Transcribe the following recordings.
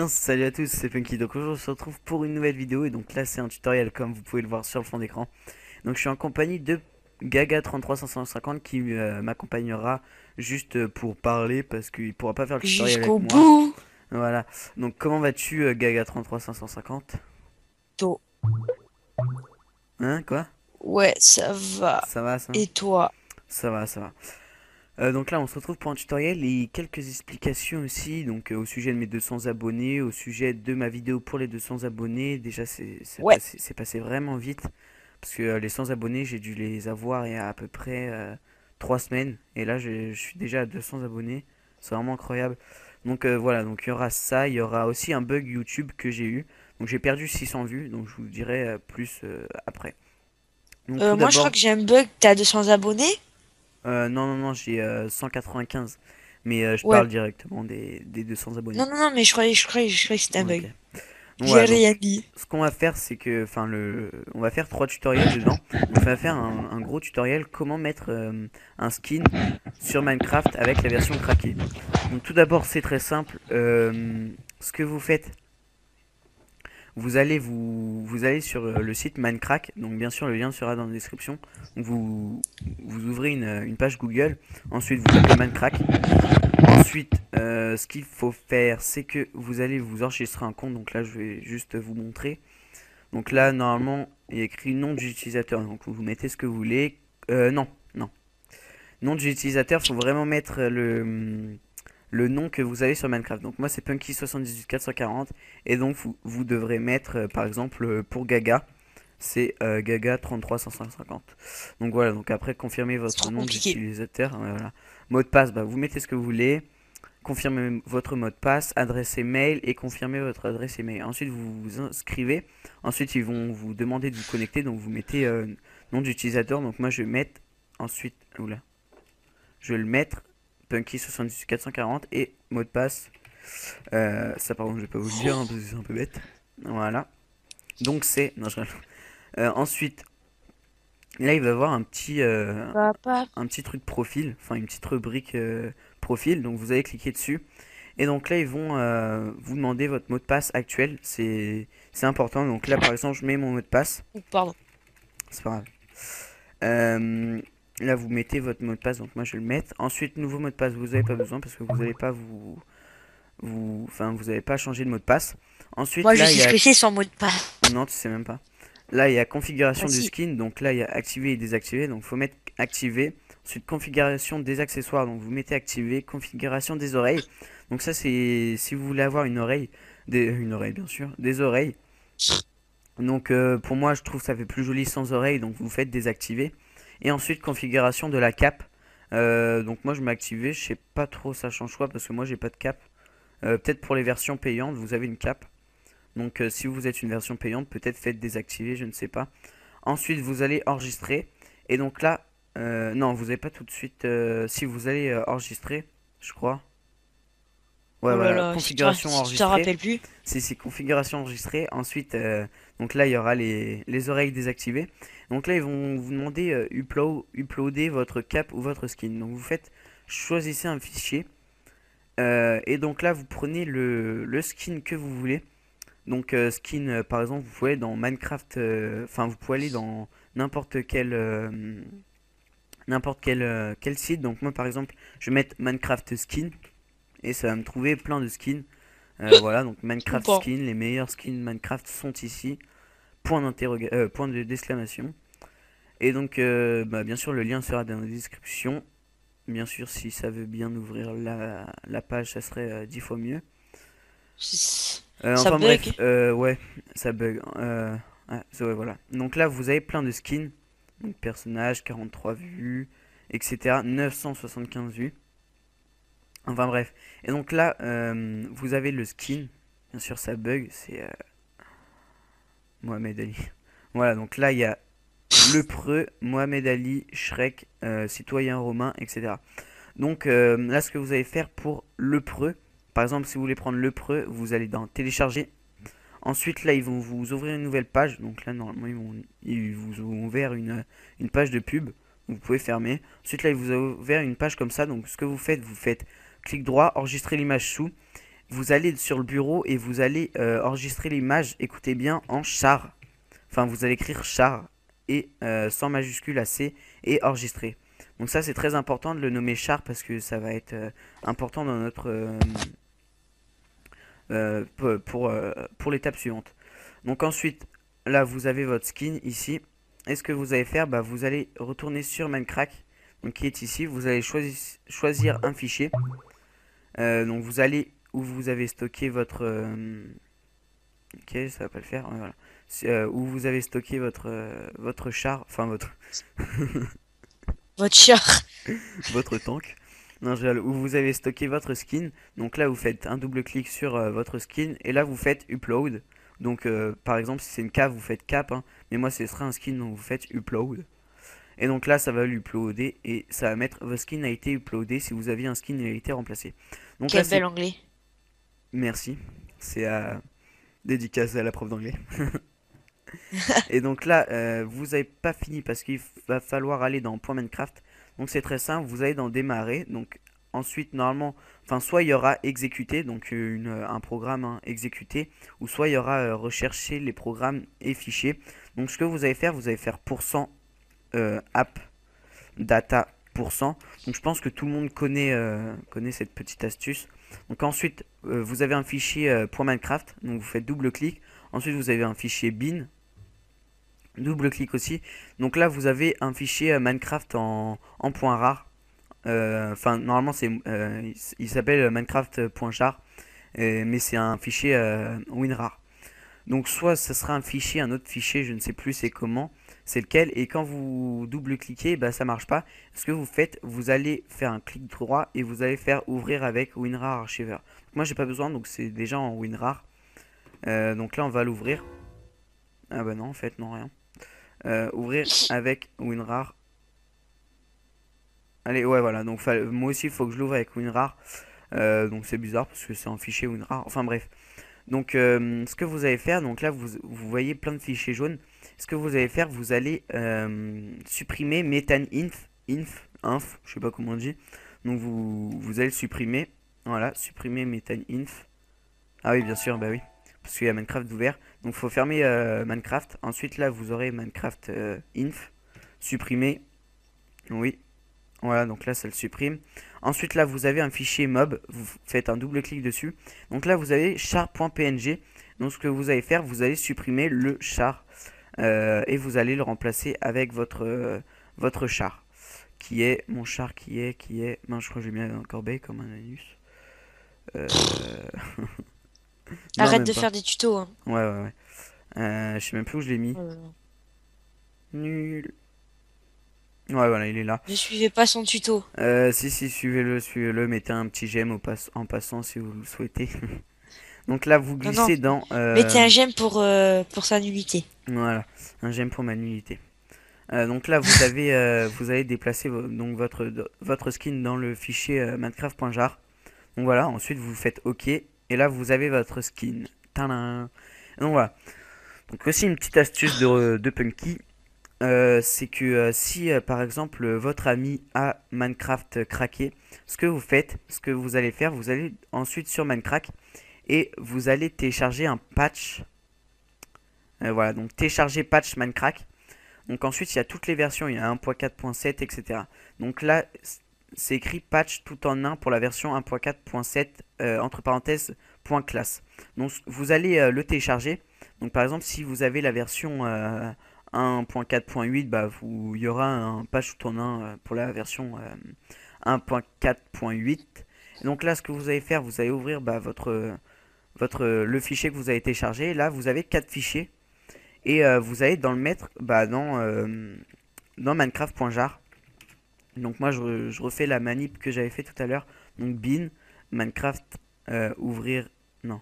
bien, salut à tous, c'est Funky. Donc aujourd'hui on se retrouve pour une nouvelle vidéo et donc là c'est un tutoriel comme vous pouvez le voir sur le fond d'écran. Donc je suis en compagnie de Gaga33550 qui m'accompagnera juste pour parler parce qu'il pourra pas faire le tutoriel Jusqu'au avec moi. bout. Voilà. Donc comment vas-tu Gaga33550? Tôt. Hein, quoi? Ouais, ça va. Ça va ça? Et toi? Ça va, ça va. Donc là on se retrouve pour un tutoriel et quelques explications aussi donc au sujet de mes 200 abonnés, au sujet de ma vidéo pour les 200 abonnés. Déjà Ouais. c'est passé vraiment vite parce que les 100 abonnés j'ai dû les avoir il y a à peu près 3 semaines et là je suis déjà à 200 abonnés. C'est vraiment incroyable. Donc voilà, donc il y aura ça, il y aura aussi un bug YouTube que j'ai eu. Donc j'ai perdu 600 vues, donc je vous dirai plus après. Donc tout Moi, je crois d'abord, que j'ai un bug. T'as 200 abonnés? non, non, non, j'ai 195. Mais je Ouais. parle directement des 200 abonnés. Non, non, non, mais je croyais que c'était un Ok. bug. Donc J'ai voilà, donc rien dit. ce qu'on va faire, c'est que, enfin, on va faire 3 tutoriels dedans. Donc on va faire un gros tutoriel comment mettre un skin sur Minecraft avec la version craquée. Donc tout d'abord, c'est très simple. Ce que vous faites, vous allez sur le site Minecraft. Donc bien sûr, le lien sera dans la description. Donc, vous ouvrez une page Google. Ensuite, vous tapez Minecraft. Ensuite, ce qu'il faut faire, c'est que vous allez vous enregistrer un compte. Donc là, je vais juste vous montrer. Donc là, normalement, il y a écrit nom d'utilisateur. Donc vous mettez ce que vous voulez. Non, non. Nom d'utilisateur, il faut vraiment mettre le nom que vous avez sur Minecraft. Donc moi, c'est Punky78440. Et donc, vous devrez mettre, par exemple, pour Gaga, c'est Gaga33550. Donc voilà, donc après, confirmez C'est votre trop nom compliqué. d'utilisateur. Voilà. Mot de passe, bah, vous mettez ce que vous voulez. Confirmez votre mot de passe, adresse email et confirmez votre adresse email. Ensuite, vous vous inscrivez. Ensuite, ils vont vous demander de vous connecter. Donc, vous mettez nom d'utilisateur. Donc, moi, je vais mettre ensuite. Oula. Je vais le mettre Punky78440 et mot de passe. Ça, par contre, je vais pas vous le dire hein, parce que c'est un peu bête. Voilà. Donc, c'est. Non, je rigole. Ensuite, là, il va y avoir Papa. un petit truc profil. Enfin, une petite rubrique profil. Donc, vous allez cliquer dessus. Et donc là, ils vont vous demander votre mot de passe actuel. C'est important. Donc là, par exemple, je mets mon mot de passe. Pardon. C'est pas grave. Euh, Là, vous mettez votre mot de passe. Donc moi, je vais le mettre. Ensuite, nouveau mot de passe. Vous n'avez pas besoin parce que vous n'allez pas enfin, vous n'allez pas changer de mot de passe. Ensuite, Moi, je là, il sais y ce a. que c'est sans mot de passe. Non, tu sais même pas. Là, il y a Ah configuration du si. skin. Donc là, il y a activer et désactiver. Donc, il faut mettre activer. Ensuite, configuration des accessoires. Donc, vous mettez activer. Configuration des oreilles. Donc, ça, c'est si vous voulez avoir une oreille. Une oreille, bien sûr. Des oreilles. Donc, pour moi, je trouve que ça fait plus joli sans oreilles. Donc, vous faites désactiver. Et ensuite, configuration de la cape. Donc, moi, je mets activer. Je sais pas trop ça change quoi parce que moi, j'ai pas de cape. Peut-être pour les versions payantes, vous avez une cape. Donc si vous êtes une version payante, peut-être faites désactiver, je ne sais pas. Ensuite, vous allez enregistrer. Et donc là, non, vous n'avez pas tout de suite. Si vous allez enregistrer, je crois. Ouais, Oh là voilà, là, configuration si tu t'en enregistrée. rappelles plus. C'est configuration enregistrée. Ensuite, donc là, il y aura les oreilles désactivées. Donc là, ils vont vous demander uploader votre cap ou votre skin. Donc vous faites, choisissez un fichier. Et donc là, vous prenez le skin que vous voulez. Donc skin, par exemple, vous pouvez aller dans Minecraft, enfin vous pouvez aller dans n'importe quel site. Donc moi par exemple, je vais mettre Minecraft skin et ça va me trouver plein de skins. Voilà, donc Minecraft Bon. skin, les meilleurs skins Minecraft sont ici. Point d'exclamation. Et donc bah, bien sûr le lien sera dans la description. Bien sûr si ça veut bien ouvrir la page, ça serait 10 fois mieux. Ça Enfin bref, bug. ouais, ça bug. Ouais, voilà. Donc là, vous avez plein de skins. Donc personnage, 43 vues, etc. 975 vues. Enfin bref. Et donc là, vous avez le skin. Bien sûr, ça bug. C'est Mohamed Ali. Voilà, donc là, il y a le preux, Mohamed Ali, Shrek, citoyen romain, etc. Donc là, ce que vous allez faire pour le preux, par exemple, si vous voulez prendre le preux, vous allez dans télécharger. Ensuite, là, ils vont vous ouvrir une nouvelle page. Donc là, normalement, ils vous ont ouvert une page de pub. Vous pouvez fermer. Ensuite, là, ils vous ont ouvert une page comme ça. Donc, ce que vous faites clic droit, enregistrer l'image sous. vous allez sur le bureau et vous allez enregistrer l'image, écoutez bien, en char. Enfin, vous allez écrire char et sans majuscule à C et enregistrer. Donc ça, c'est très important de le nommer char parce que ça va être important dans notre pour l'étape suivante. Donc ensuite, là, vous avez votre skin ici. Et ce que vous allez faire, bah, vous allez retourner sur Minecraft, donc qui est ici. Vous allez choisir un fichier. Donc vous allez où vous avez stocké votre ok, ça va pas le faire. Ouais, voilà. Où vous avez stocké votre char, enfin Votre char. votre tank. Non, où vous avez stocké votre skin. Donc là, vous faites un double clic sur votre skin et là, vous faites upload. Donc par exemple, si c'est une cave, vous faites cap, hein. Mais moi, ce sera un skin, donc vous faites upload. Et donc là, ça va l'uploader et ça va mettre votre skin a été uploadé. Si vous aviez un skin, il a été remplacé. Donc là, Quel c'est bel anglais. merci. C'est à dédicace à la prof d'anglais. Et donc là, vous n'avez pas fini parce qu'il va falloir aller dans point Minecraft. Donc c'est très simple, vous allez dans démarrer. Donc ensuite, normalement, enfin, soit il y aura exécuter, donc un programme hein, exécuté, ou soit il y aura rechercher les programmes et fichiers. Donc ce que vous allez faire %app data %. Donc je pense que tout le monde connaît cette petite astuce. Donc ensuite, vous avez un fichier .minecraft, donc vous faites double clic. Ensuite, vous avez un fichier bin, double clic aussi. Donc là, vous avez un fichier Minecraft en point rar. Enfin, normalement, il s'appelle minecraft.jar, mais c'est un fichier WinRAR. Donc soit ce sera un fichier, un autre fichier, je ne sais plus c'est comment, c'est lequel, et quand vous double-cliquez, bah ça marche pas. Ce que vous faites, vous allez faire un clic droit et vous allez faire ouvrir avec WinRAR Archiver. Moi j'ai pas besoin, donc c'est déjà en WinRAR. Donc là on va l'ouvrir. Ah bah non en fait, non rien. Ouvrir avec WinRAR. Allez, ouais voilà, donc moi aussi il faut que je l'ouvre avec WinRAR. Donc c'est bizarre parce que c'est un fichier WinRAR, enfin bref. Donc ce que vous allez faire, donc là vous voyez plein de fichiers jaunes. Ce que vous allez faire, vous allez supprimer inf, je sais pas comment on dit. Donc vous allez le supprimer. Voilà, supprimer metaninf. Ah oui, bien sûr, bah oui. Parce qu'il y a Minecraft ouvert. Donc il faut fermer Minecraft. Ensuite là vous aurez Minecraft inf. Supprimer. Oui. Voilà, donc là ça le supprime. Ensuite là vous avez un fichier mob, vous faites un double clic dessus. Donc là vous avez char.png. Donc ce que vous allez faire, vous allez supprimer le char et vous allez le remplacer avec votre char. Qui est, mon char qui est... Non, je crois que j'ai mis un corbeille comme un anus. Euh... non, Arrête même de pas. faire des tutos. Hein. Ouais, ouais, ouais. Je sais même plus où je l'ai mis. Nul. Ouais, voilà, il est là. Ne suivez pas son tuto. Si, suivez-le, mettez un petit j'aime en passant si vous le souhaitez. Donc là, vous Non, non. glissez dans... Mettez un j'aime pour sa nullité. voilà, un j'aime pour ma nullité. Donc là, vous allez déplacer donc votre skin dans le fichier minecraft.jar. Donc voilà, ensuite vous faites OK. Et là, vous avez votre skin. Tadam. Donc voilà. Donc aussi une petite astuce de Punky. C'est que si par exemple votre ami a Minecraft craqué, ce que vous faites, ce que vous allez faire, vous allez ensuite sur Minecraft et vous allez télécharger un patch. Voilà, donc télécharger patch Minecraft. Donc ensuite il y a toutes les versions, il y a 1.4.7 etc. Donc là c'est écrit patch tout en un pour la version 1.4.7 entre parenthèses .classe. Donc vous allez le télécharger. Donc par exemple si vous avez la version 1.4.8, bah, il y aura un patch tout en un pour la version 1.4.8. Donc là, ce que vous allez faire, vous allez ouvrir bah, le fichier que vous avez téléchargé. Là, vous avez 4 fichiers. Et vous allez dans le mettre bah, dans Minecraft.jar. Donc moi, je refais la manip que j'avais fait tout à l'heure. Donc bin, Minecraft, ouvrir, non,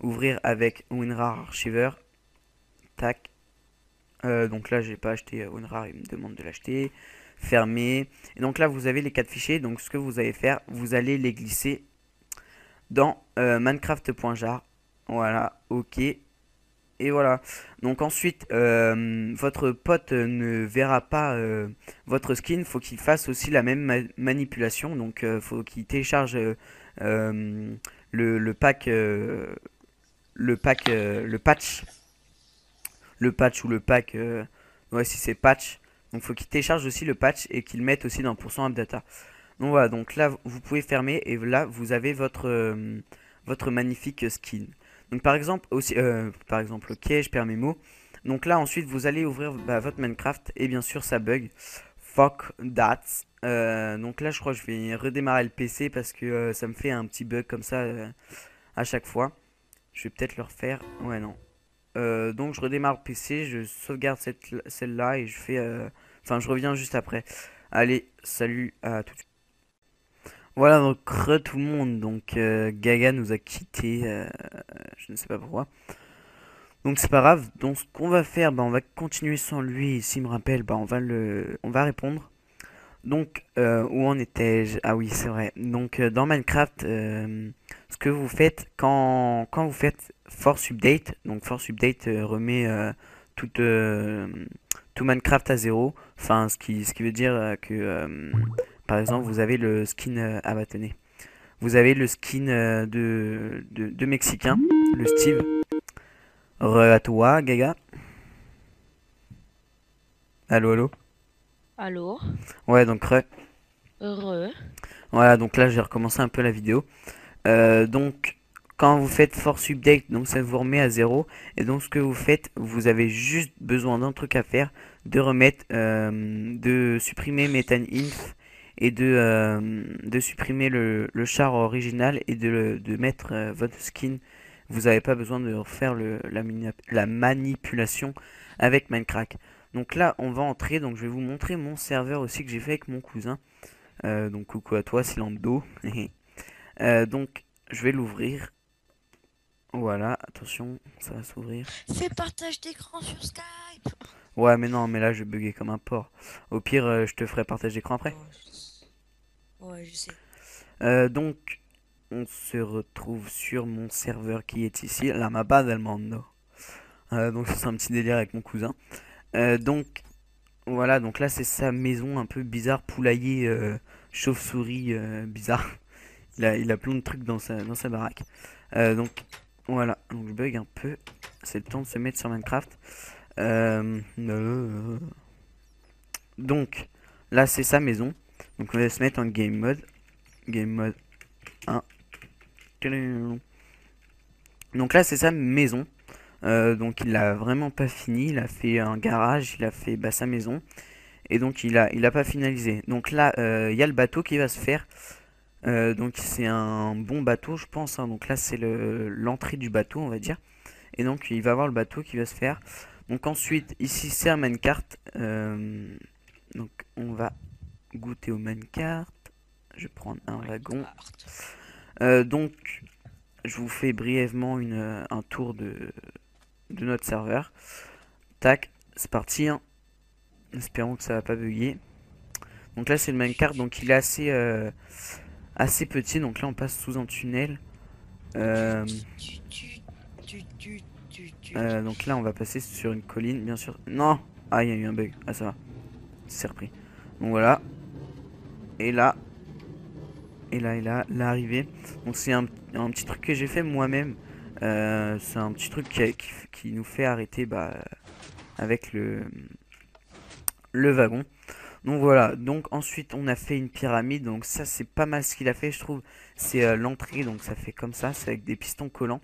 ouvrir avec WinRAR Archiver. Tac. Donc là j'ai pas acheté WinRAR, il me demande de l'acheter. Fermer. Et donc là vous avez les 4 fichiers. Donc ce que vous allez faire, vous allez les glisser dans Minecraft.jar. Voilà, ok. Et voilà. Donc ensuite, votre pote ne verra pas votre skin. Faut qu'il fasse aussi la même manipulation. Donc faut qu'il télécharge le pack, le patch ou le pack, ouais, si c'est patch. Donc faut qu'il télécharge aussi le patch et qu'il mette aussi dans %AppData. Donc voilà, donc là vous pouvez fermer et là vous avez votre magnifique skin. Donc par exemple aussi, ok, je perds mes mots. Donc là ensuite vous allez ouvrir votre Minecraft et bien sûr ça bug. Fuck that. Donc là je crois que je vais redémarrer le PC parce que ça me fait un petit bug comme ça à chaque fois. Je vais peut-être le refaire. Ouais non. Donc je redémarre le PC, je sauvegarde celle-là et je fais... Enfin je reviens juste après. Allez, salut à tout de suite. Voilà donc re tout le monde. Donc Gaga nous a quitté. Je ne sais pas pourquoi. Donc c'est pas grave. Donc ce qu'on va faire, on va continuer sans lui. S'il me rappelle, on va répondre. Donc, où en étais-je? Ah oui, c'est vrai. Donc, dans Minecraft, ce que vous faites quand vous faites Force Update, donc Force Update remet tout, tout Minecraft à zéro. Enfin, ce qui veut dire que, par exemple, vous avez le skin. Ah bah tenez. Vous avez le skin de Mexicain, le Steve. Re à toi, Gaga. Allô, allô. Allô? Ouais, donc re. Heureux. Voilà, donc là, j'ai recommencé un peu la vidéo. Donc, quand vous faites force update, donc ça vous remet à zéro. Et donc, ce que vous faites, vous avez juste besoin d'un truc à faire, de remettre, de supprimer methane-inf et de supprimer le char original et de mettre votre skin. Vous n'avez pas besoin de refaire la manipulation avec Minecraft. Donc là, on va entrer. Donc, je vais vous montrer mon serveur aussi que j'ai fait avec mon cousin. Donc, coucou à toi, Silando. Donc, je vais l'ouvrir. Voilà, attention, ça va s'ouvrir. Fais partage d'écran sur Skype. Ouais, mais non, mais là, je vais bugger comme un porc. Au pire, je te ferai partage d'écran après. Ouais, je sais. Donc, on se retrouve sur mon serveur qui est ici, la mappa del mondo. Donc, c'est un petit délire avec mon cousin. Donc, voilà, donc là, c'est sa maison un peu bizarre, poulailler, chauve-souris, bizarre. Il a plein de trucs dans sa baraque. Donc, voilà, donc je bug un peu. C'est le temps de se mettre sur Minecraft. Donc, là, c'est sa maison. Donc, on va se mettre en game mode. Game mode 1. Donc là, c'est sa maison. Donc, il a vraiment pas fini. Il a fait un garage, il a fait sa maison. Et donc, il a pas finalisé. Donc là, il y a le bateau qui va se faire. Donc, c'est un bon bateau, je pense, hein. Donc là, c'est l'entrée du bateau, on va dire. Et donc, il va avoir le bateau qui va se faire. Donc ensuite, ici c'est un minecart. Donc on va goûter au minecart. Je vais prendre un wagon. Donc je vous fais brièvement un tour de notre serveur. Tac, c'est parti, hein. Espérons que ça va pas bugger. Donc là c'est le minecart, donc il est assez petit. Donc là on passe sous un tunnel. Donc là on va passer sur une colline, bien sûr. Non! Ah, il y a eu un bug. Ah, ça va. C'est repris. Donc voilà. Et là. Et là, et là, l'arrivée. Donc c'est un petit truc que j'ai fait moi-même. C'est un petit truc qui nous fait arrêter avec le wagon. Donc voilà. Donc ensuite on a fait une pyramide. Donc ça c'est pas mal ce qu'il a fait je trouve. C'est l'entrée. Donc ça fait comme ça. C'est avec des pistons collants.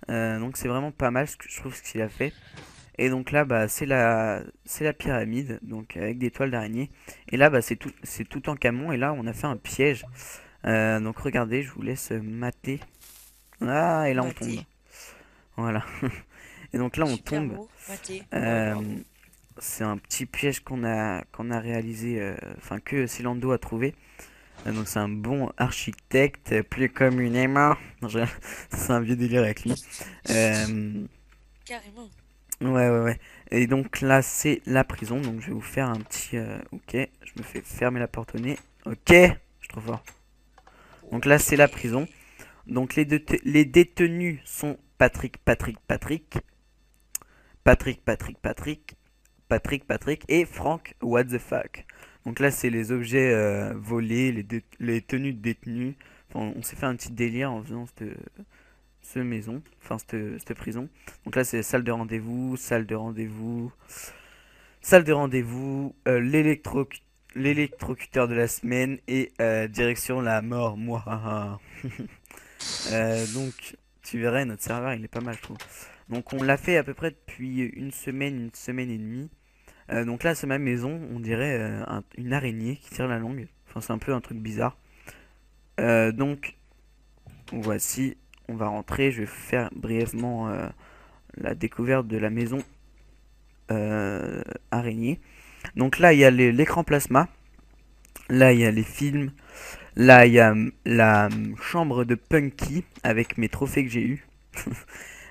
Donc c'est vraiment pas mal je trouve ce qu'il a fait. Et donc là, c'est la pyramide, donc avec des toiles d'araignée. Et là, c'est tout en camon. Et là, on a fait un piège. Donc regardez, je vous laisse mater. Ah, et là on tombe. Voilà. Et donc là, on tombe. C'est un petit piège qu'on a réalisé, enfin que Silando a trouvé. Donc c'est un bon architecte, plus communément. C'est un vieux délire avec lui. Carrément. Ouais. Et donc là, c'est la prison. Donc je vais vous faire un petit... ok, je me fais fermer la porte au nez. Ok, je suis trop fort. Donc là, c'est la prison. Donc les détenus sont Patrick et Frank What the fuck. Donc là, c'est les objets volés, les tenues de détenus. Enfin, on s'est fait un petit délire en faisant cette maison, enfin cette prison. Donc là c'est salle de rendez-vous, salle de rendez-vous, l'électrocuteur de la semaine et direction la mort. Moi. Donc tu verrais notre serveur il est pas mal je trouve. Donc on l'a fait à peu près depuis une semaine et demie. Donc là c'est ma maison, on dirait une araignée qui tire la langue. Enfin c'est un peu un truc bizarre. Donc voici, on va rentrer, je vais faire brièvement la découverte de la maison araignée. Donc là, il y a l'écran plasma, là, il y a les films, là, il y a la chambre de Punky avec mes trophées que j'ai eu.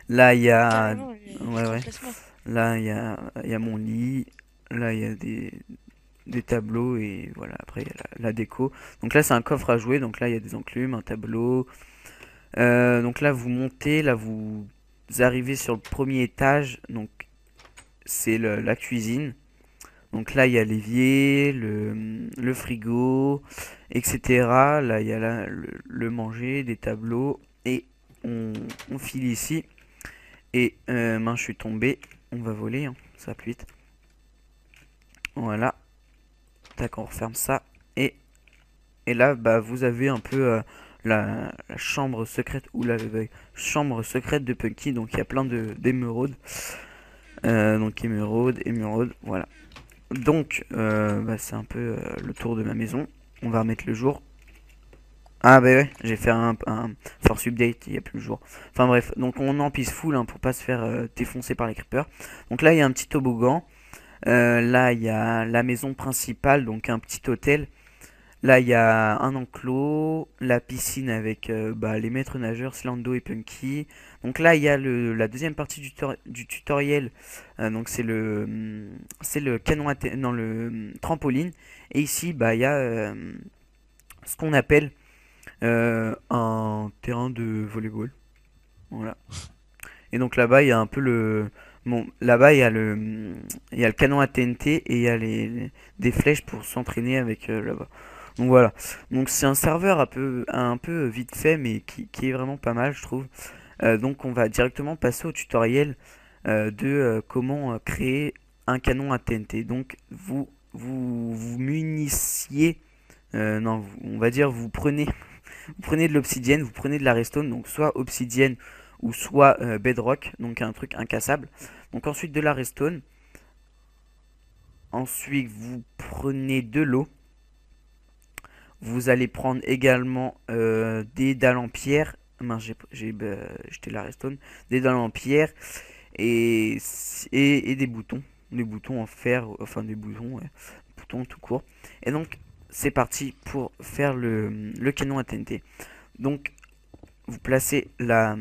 Là, il y a. Carrément, Ouais, l'écran ouais. plasma. Là, il y a mon lit. Là, il y a des tableaux et voilà, après, il y a la déco. Donc là, c'est un coffre à jouer. Donc là, il y a des enclumes, un tableau. Donc là, vous montez, là, vous arrivez sur le premier étage. Donc, c'est la cuisine. Donc là, il y a l'évier, le frigo, etc. Là, il y a le manger, des tableaux. Et on file ici. Et mince, je suis tombé. On va voler, hein, ça va plus vite. Voilà. Tac, on referme ça. Et là, bah, vous avez un peu la chambre secrète. Oula, chambre secrète de Punky. Donc il y a plein d'émeraudes. Donc émeraude, voilà. Donc, bah, c'est un peu le tour de ma maison. On va remettre le jour. Ah bah ouais, j'ai fait un force update, il n'y a plus le jour. Enfin bref, donc on en full hein, pour pas se faire défoncer par les creepers. Donc là il y a un petit toboggan. Là il y a la maison principale, donc un petit hôtel. Là il y a un enclos, la piscine avec bah, les maîtres nageurs Slando et Punky. Donc là il y a la deuxième partie du tutoriel. Donc c'est le canon non le trampoline. Et ici bah il y a ce qu'on appelle un terrain de volleyball. Voilà. Et donc là-bas, il y a un peu le. Bon, là-bas, il y a le canon à TNT et il y a des flèches pour s'entraîner avec là-bas. Donc voilà. Donc c'est un serveur un peu vite fait, mais qui est vraiment pas mal, je trouve. Donc on va directement passer au tutoriel de comment créer un canon à TNT. Donc vous municiez. Non, on va dire vous prenez de l'obsidienne, vous prenez de la redstone, donc soit obsidienne ou soit bedrock, donc un truc incassable. Donc ensuite de la redstone, ensuite vous prenez de l'eau, vous allez prendre également des dalles en pierre, mince j'ai jeté la redstone, des dalles en pierre et, des boutons en fer, enfin des boutons, ouais, boutons tout court. Et donc c'est parti pour faire le canon à TNT. Donc vous placez là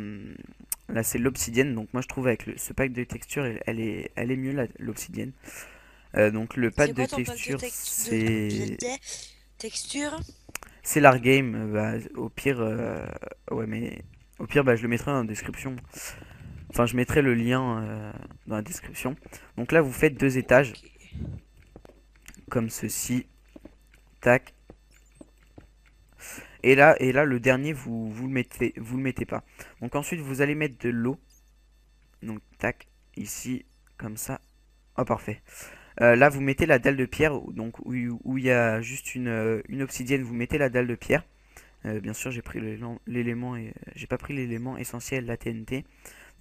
c'est l'obsidienne, donc moi je trouve avec ce pack de texture elle est mieux l'obsidienne. Donc le pack C'est de quoi ton pack texture c'est texture? c'est l'Argame. Au pire ouais mais au pire bah je le mettrai dans la description. Enfin je mettrai le lien dans la description. Donc là vous faites deux étages Ok. comme ceci, tac. Et là le dernier vous le mettez pas. Donc ensuite vous allez mettre de l'eau. Donc tac ici comme ça. Oh parfait. Là, vous mettez la dalle de pierre, donc où il y a juste une obsidienne, vous mettez la dalle de pierre. Bien sûr, j'ai pris l'élément et j'ai pas pris l'élément essentiel, la TNT.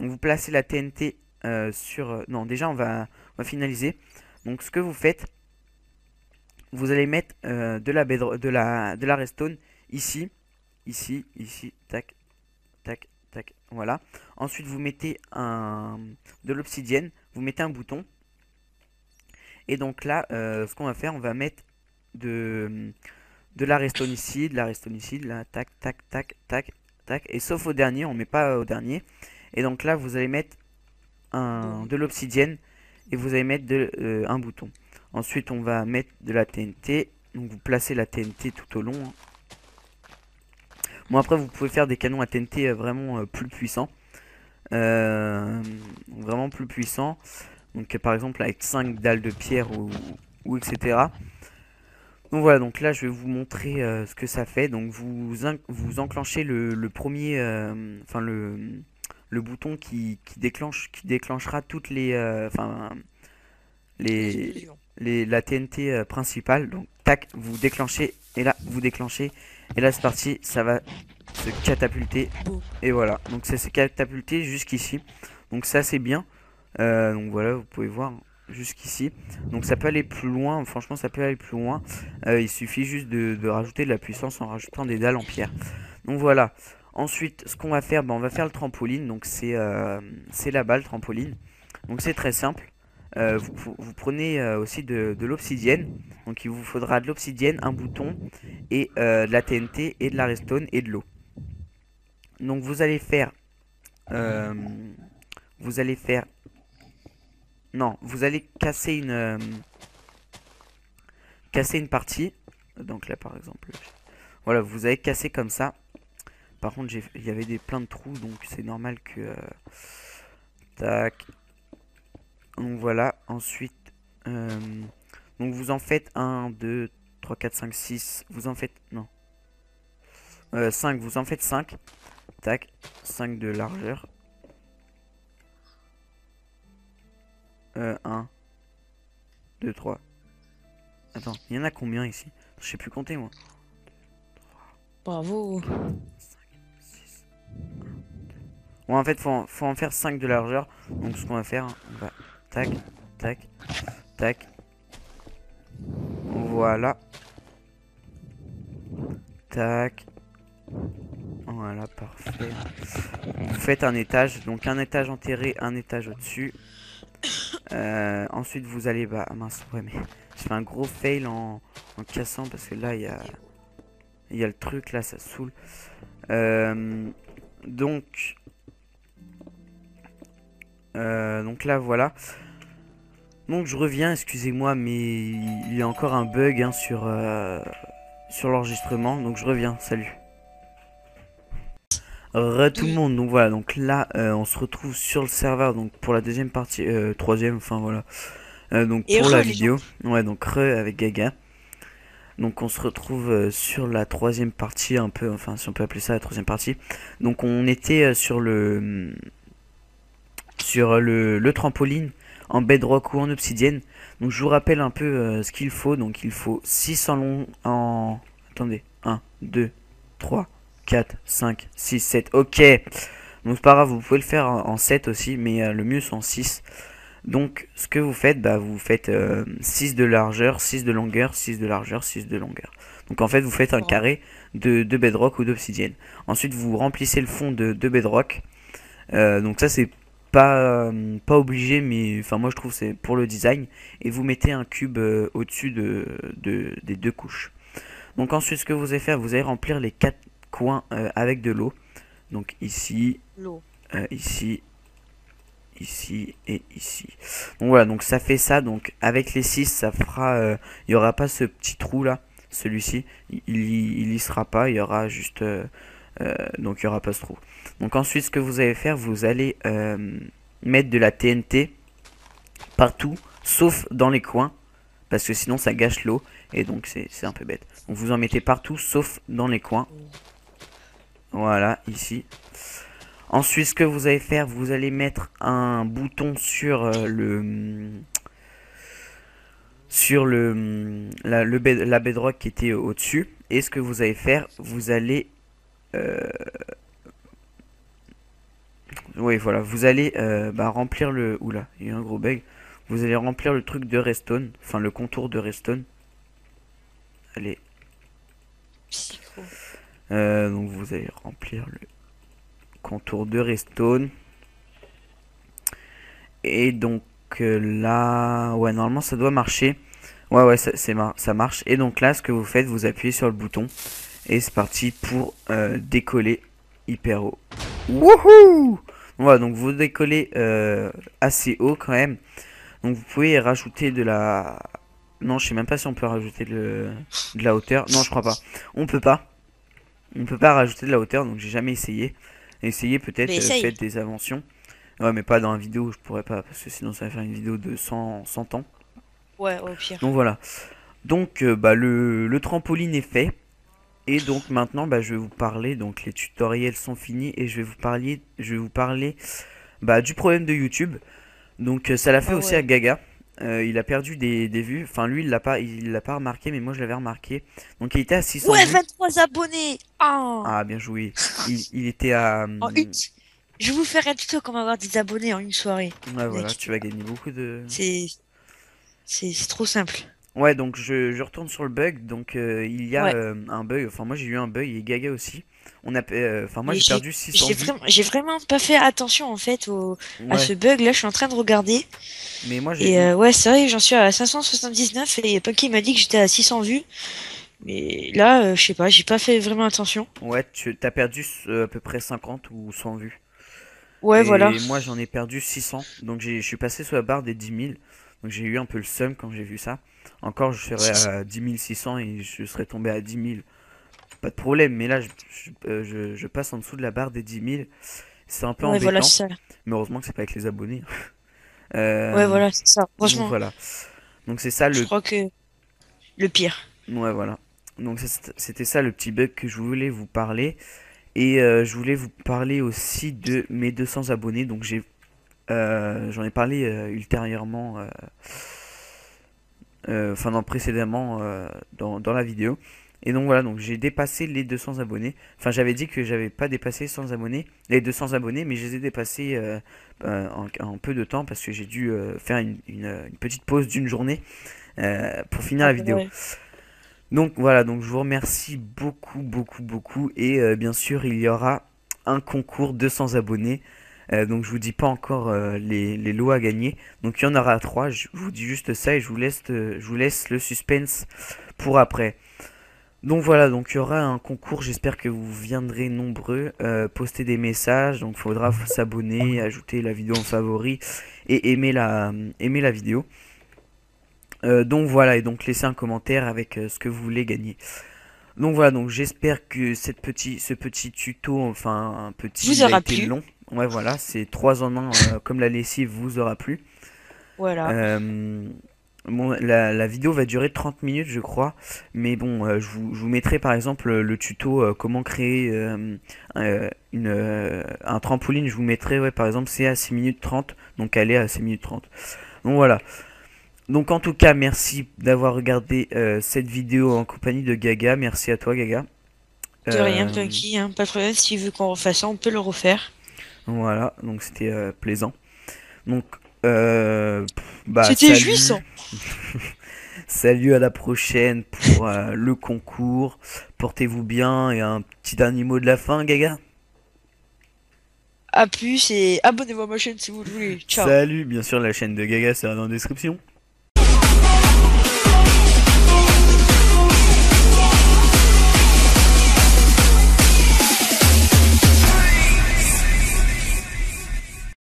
Donc vous placez la TNT sur. Non, déjà on va finaliser. Donc ce que vous faites, vous allez mettre de la redstone ici, tac, tac, tac, voilà. Ensuite vous mettez de l'obsidienne, vous mettez un bouton. Et donc là, ce qu'on va faire, on va mettre de, de la redstone ici, de la redstone ici, de la tac, tac, tac, tac, tac. Et sauf au dernier, on met pas au dernier. Et donc là, vous allez mettre Bon. de l'obsidienne et vous allez mettre un bouton. Ensuite, on va mettre de la TNT. Donc vous placez la TNT tout au long, hein. Bon, après, vous pouvez faire des canons à TNT vraiment plus puissants. Vraiment plus puissants. Donc par exemple avec 5 dalles de pierre ou etc. Donc voilà, donc là je vais vous montrer ce que ça fait. Donc vous enclenchez le premier, enfin le bouton qui déclenchera toutes les, enfin Les les, explosions. la TNT principale. Donc tac, vous déclenchez et là vous déclenchez et là c'est parti, ça va se catapulter Boum. et voilà. Donc ça s'est catapulté jusqu'ici. Donc ça c'est bien. Donc voilà, vous pouvez voir jusqu'ici. Donc ça peut aller plus loin, franchement ça peut aller plus loin. Il suffit juste de rajouter de la puissance en rajoutant des dalles en pierre. Donc voilà. Ensuite, ce qu'on va faire, on va faire le trampoline. Donc c'est là-bas le trampoline. Donc c'est très simple. Vous prenez aussi de l'obsidienne. Donc il vous faudra de l'obsidienne, un bouton et de la TNT et de la redstone et de l'eau. Donc euh, vous allez faire, non, vous allez casser une partie. Donc là par exemple, voilà, vous avez cassé comme ça. Par contre, il y avait plein de trous, donc c'est normal que tac. Donc voilà. Ensuite, donc vous en faites un 2 3 4 5 6. Vous en faites non 5. Vous en faites 5. Tac, 5 de largeur. 1 2 3. Attends, il y en a combien ici? Je sais plus compter moi. Bravo. 5 6. Bon, en fait, faut en faire 5 de largeur. Donc, ce qu'on va faire, on va tac, tac, tac. Voilà. Tac. Voilà, parfait. Vous faites un étage. Donc, un étage enterré, un étage au-dessus. Ensuite, vous allez. Bah, mince, ouais, mais je fais un gros fail en cassant parce que là, il y a le truc, là, ça saoule. Donc. Donc là, voilà. Donc je reviens, excusez-moi, mais il y a encore un bug hein, sur l'enregistrement. Donc je reviens, salut. Re tout le Oui. monde, donc voilà, donc là on se retrouve sur le serveur donc pour la deuxième partie, troisième, enfin voilà. Donc Et pour la re les gens. vidéo, ouais donc re avec Gaga. Donc on se retrouve sur la troisième partie un peu, enfin si on peut appeler ça la troisième partie. Donc on était sur le trampoline en bedrock ou en obsidienne. Donc je vous rappelle un peu ce qu'il faut. Donc il faut 6 en long en... Attendez. 1, 2, 3, 4, 5, 6, 7. Ok. Donc c'est pas grave, vous pouvez le faire en 7 aussi, mais le mieux c'est en 6. Donc ce que vous faites, bah, vous faites 6 de largeur, 6 de longueur, 6 de largeur, 6 de longueur. Donc en fait vous faites un Bravo. carré de bedrock ou d'obsidienne. Ensuite vous remplissez le fond de bedrock. Donc ça c'est pas obligé, mais enfin moi je trouve c'est pour le design. Et vous mettez un cube au-dessus des deux couches. Donc ensuite ce que vous allez faire, vous allez remplir les quatre coins avec de l'eau. Donc ici, L'eau. ici, ici et ici. Donc voilà, donc ça fait ça. Donc avec les 6 ça fera, il y aura pas ce petit trou là, celui-ci, il y sera pas, il y aura juste donc il n'y aura pas ce trou. Donc ensuite ce que vous allez faire, vous allez mettre de la TNT partout, sauf dans les coins, parce que sinon ça gâche l'eau, et donc c'est un peu bête. Donc vous en mettez partout, sauf dans les coins. Voilà, ici. Ensuite ce que vous allez faire, vous allez mettre un bouton sur la bedrock qui était au-dessus. Et ce que vous allez faire, vous allez oui, voilà, vous allez remplir le... Oula, il y a eu un gros bug. Vous allez remplir le truc de redstone, enfin le contour de redstone. Allez, Psycho. donc vous allez remplir le contour de redstone. Et donc là, ouais, normalement ça doit marcher. Ouais, ouais, ça marche. Et donc là, ce que vous faites, vous appuyez sur le bouton. Et c'est parti pour décoller hyper haut. Wouhou! Voilà, donc vous décollez assez haut quand même. Donc vous pouvez rajouter de la... Non, je sais même pas si on peut rajouter de la hauteur. Non, je crois pas. On peut pas. On peut pas rajouter de la hauteur, donc j'ai jamais essayé. Essayez Mais peut-être, essaye. faites des inventions. Ouais, mais pas dans la vidéo, je pourrais pas, parce que sinon ça va faire une vidéo de 100 ans. Ouais, au pire. Donc voilà. Donc bah, le trampoline est fait. Et donc maintenant bah, je vais vous parler, donc les tutoriels sont finis et je vais vous parler bah, du problème de YouTube. Donc ça l'a fait Ah aussi à ouais. Gaga. Il a perdu des vues. Enfin lui il l'a pas remarqué mais moi je l'avais remarqué. Donc il était à 600 Ouais, vues. 23 abonnés. Ah, Ah bien joué. Il était à en une... Je vais vous faire un tuto comment avoir des abonnés en une soirée. ouais Ne vous voilà, tu inquiétez vas pas. gagner beaucoup de. C'est c'est trop simple. Ouais donc je retourne sur le bug. Donc il y a Ouais. un bug. Enfin moi j'ai eu un bug et Gaga aussi. Enfin moi Mais j'ai perdu 600 vues. j'ai vraiment pas fait attention en fait à Ouais ce bug. Là, je suis en train de regarder. mais moi j'ai Et eu. ouais, c'est vrai, j'en suis à 579 et Punky m'a dit que j'étais à 600 vues. Mais là, je sais pas, j'ai pas fait vraiment attention. Ouais, tu t'as perdu à peu près 50 ou 100 vues. Ouais, voilà. Et moi j'en ai perdu 600. Donc je suis passé sous la barre des 10 000. Donc j'ai eu un peu le seum quand j'ai vu ça. Encore je serais à 10 600 et je serais tombé à 10 000. Pas de problème, mais là je passe en dessous de la barre des 10 000. C'est un peu Ouais, voilà, embêtant. c'est ça. Mais heureusement que c'est pas avec les abonnés. Ouais, Euh, voilà, c'est ça. donc Franchement, voilà. Donc c'est ça je le. crois que le pire. Ouais, voilà. Donc c'était ça le petit bug que je voulais vous parler. Et je voulais vous parler aussi de mes 200 abonnés. Donc j'en ai parlé ultérieurement, enfin non, précédemment dans la vidéo. Et donc voilà, donc j'ai dépassé les 200 abonnés. Enfin j'avais dit que j'avais pas dépassé 100 abonnés, les 200 abonnés, mais je les ai dépassés en peu de temps parce que j'ai dû faire une petite pause d'une journée pour finir Ah la bah vidéo. ouais. Donc voilà, donc je vous remercie beaucoup, beaucoup, beaucoup. Et bien sûr, il y aura un concours 200 abonnés. Donc je vous dis pas encore les lots à gagner. Donc il y en aura trois. Je vous dis juste ça et je vous laisse le suspense pour après. Donc voilà, donc il y aura un concours. J'espère que vous viendrez nombreux. Poster des messages. Donc il faudra s'abonner, ajouter la vidéo en favori et aimer la vidéo. Donc voilà, et donc laissez un commentaire avec ce que vous voulez gagner. Donc voilà, donc j'espère que ce petit tuto, enfin un petit, Vous il a aura été plu. long. Ouais voilà, c'est 3 en 1 comme la lessive vous aura plu. Voilà. Euh, bon, la vidéo va durer 30 minutes je crois. Mais bon, je vous mettrai par exemple le tuto comment créer un trampoline. Je vous mettrai, ouais, par exemple c'est à 6 minutes 30. Donc elle est à 6 minutes 30. Donc voilà. Donc en tout cas, merci d'avoir regardé cette vidéo en compagnie de Gaga. Merci à toi Gaga. De rien, Euh, Punky, hein. Pas de problème. S'il veut qu'on refasse ça, on peut le refaire. voilà, donc c'était plaisant. Donc bah C'était salut, jouissant. salut à la prochaine pour le concours. Portez-vous bien et un petit dernier mot de la fin Gaga. À plus et abonnez-vous à ma chaîne si vous le voulez. Ciao. Salut, bien sûr la chaîne de Gaga sera dans la description.